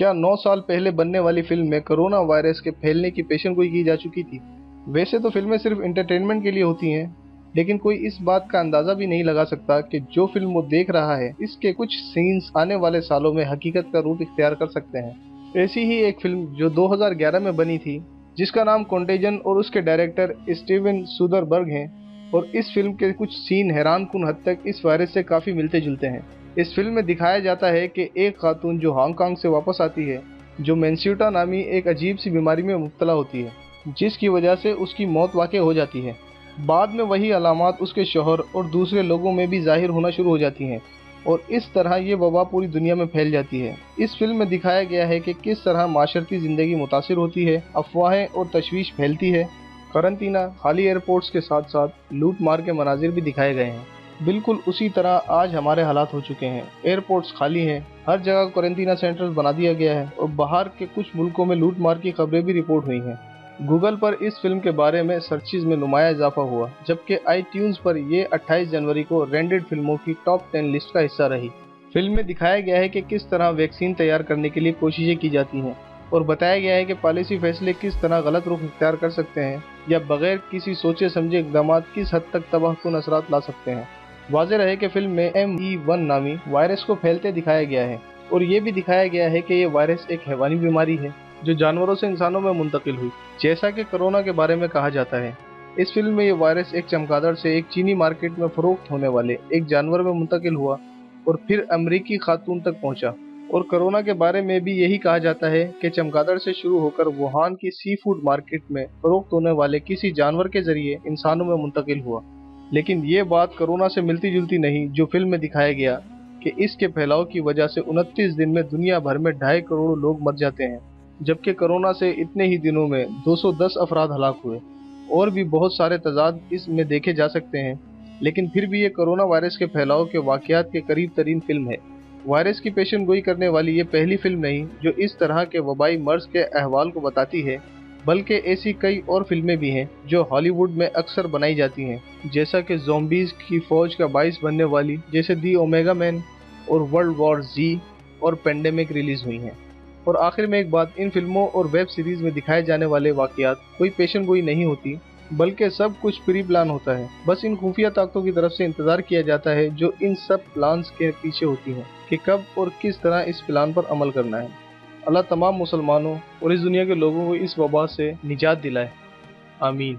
क्या 9 साल पहले बनने वाली फिल्म में कोरोना वायरस के फैलने की पेशेनगोई की जा चुकी थी? वैसे तो फिल्में सिर्फ एंटरटेनमेंट के लिए होती हैं, लेकिन कोई इस बात का अंदाजा भी नहीं लगा सकता कि जो फिल्म वो देख रहा है, इसके कुछ सीन्स आने वाले सालों में हकीकत का रूप इख्तियार कर सकते हैं। ऐसी ही एक फिल्म जो 2011 में बनी थी, जिसका नाम कॉन्टेजन और उसके डायरेक्टर स्टीवन सोदरबर्ग हैं, और इस फिल्म के कुछ सीन हैरानकुन हद तक इस वायरस से काफ़ी मिलते जुलते हैं। इस फिल्म में दिखाया जाता है कि एक खातून जो हांगकांग से वापस आती है, जो मेंस्यूटा नामी एक अजीब सी बीमारी में मुब्तला होती है, जिसकी वजह से उसकी मौत वाक़ई हो जाती है। बाद में वही अलामात उसके शौहर और दूसरे लोगों में भी जाहिर होना शुरू हो जाती हैं, और इस तरह ये वबा पूरी दुनिया में फैल जाती है। इस फिल्म में दिखाया गया है कि किस तरह माशरती ज़िंदगी मुतासिर होती है, अफवाहें और तशवीश फैलती है। करंतना, खाली एयरपोर्ट्स के साथ साथ लूट मार के मनाजिर भी दिखाए गए हैं। बिल्कुल उसी तरह आज हमारे हालात हो चुके हैं। एयरपोर्ट्स खाली हैं, हर जगह क्वारंटीना सेंटर्स बना दिया गया है, और बाहर के कुछ मुल्कों में लूट मार की खबरें भी रिपोर्ट हुई हैं। गूगल पर इस फिल्म के बारे में सर्चेज में नुमाया इजाफा हुआ, जबकि आईट्यून्स पर यह 28 जनवरी को रेंडेड फिल्मों की टॉप 10 लिस्ट का हिस्सा रही। फिल्म में दिखाया गया है कि किस तरह वैक्सीन तैयार करने के लिए कोशिशें की जाती हैं, और बताया गया है कि पॉलिसी फैसले किस तरह गलत रुख इख्तियार कर सकते हैं, या बगैर किसी सोचे समझे इक़दाम किस हद तक तबाहकुन असरात ला सकते हैं। वाज़ेह रहे कि फिल्म में ME1 नामी वायरस को फैलते दिखाया गया है, और ये भी दिखाया गया है कि ये वायरस एक हैवानी बीमारी है जो जानवरों से इंसानों में मुंतकिल हुई, जैसा कि कोरोना के बारे में कहा जाता है। इस फिल्म में ये वायरस एक चमगादड़ से एक चीनी मार्केट में फरोख्त होने वाले एक जानवर में मुंतकिल हुआ और फिर अमरीकी खातून तक पहुंचा। और कोरोना के बारे में भी यही कहा जाता है कि चमगादड़ से शुरू होकर वुहान की सी फूड मार्केट में फरोख्त होने वाले किसी जानवर के जरिए इंसानों में मुंतकिल हुआ। लेकिन ये बात कोरोना से मिलती जुलती नहीं, जो फिल्म में दिखाया गया कि इसके फैलाव की वजह से 29 दिन में दुनिया भर में 2.5 करोड़ लोग मर जाते हैं, जबकि कोरोना से इतने ही दिनों में 210 अफराद हलाक हुए। और भी बहुत सारे तजाद इसमें देखे जा सकते हैं, लेकिन फिर भी ये कोरोना वायरस के फैलाव के वाक़यात के करीब तरीन फिल्म है। वायरस की पेशन गोई करने वाली ये पहली फिल्म नहीं जो इस तरह के वबाई मर्ज के अहवाल को बताती है, बल्कि ऐसी कई और फिल्में भी हैं जो हॉलीवुड में अक्सर बनाई जाती हैं, जैसा कि ज़ॉम्बीज़ की फ़ौज का बाइस बनने वाली जैसे दी ओमेगा मैन और वर्ल्ड वॉर Z और पेंडेमिक रिलीज़ हुई हैं। और आखिर में एक बात, इन फिल्मों और वेब सीरीज़ में दिखाए जाने वाले वाक़यात कोई पेशन गोई नहीं होती, बल्कि सब कुछ प्री प्लान होता है। बस इन खुफिया ताकतों की तरफ से इंतज़ार किया जाता है जो इन सब प्लान्स के पीछे होती हैं कि कब और किस तरह इस प्लान पर अमल करना है। अल्लाह तमाम मुसलमानों और इस दुनिया के लोगों को इस वबा से निजात दिलाए। आमीन।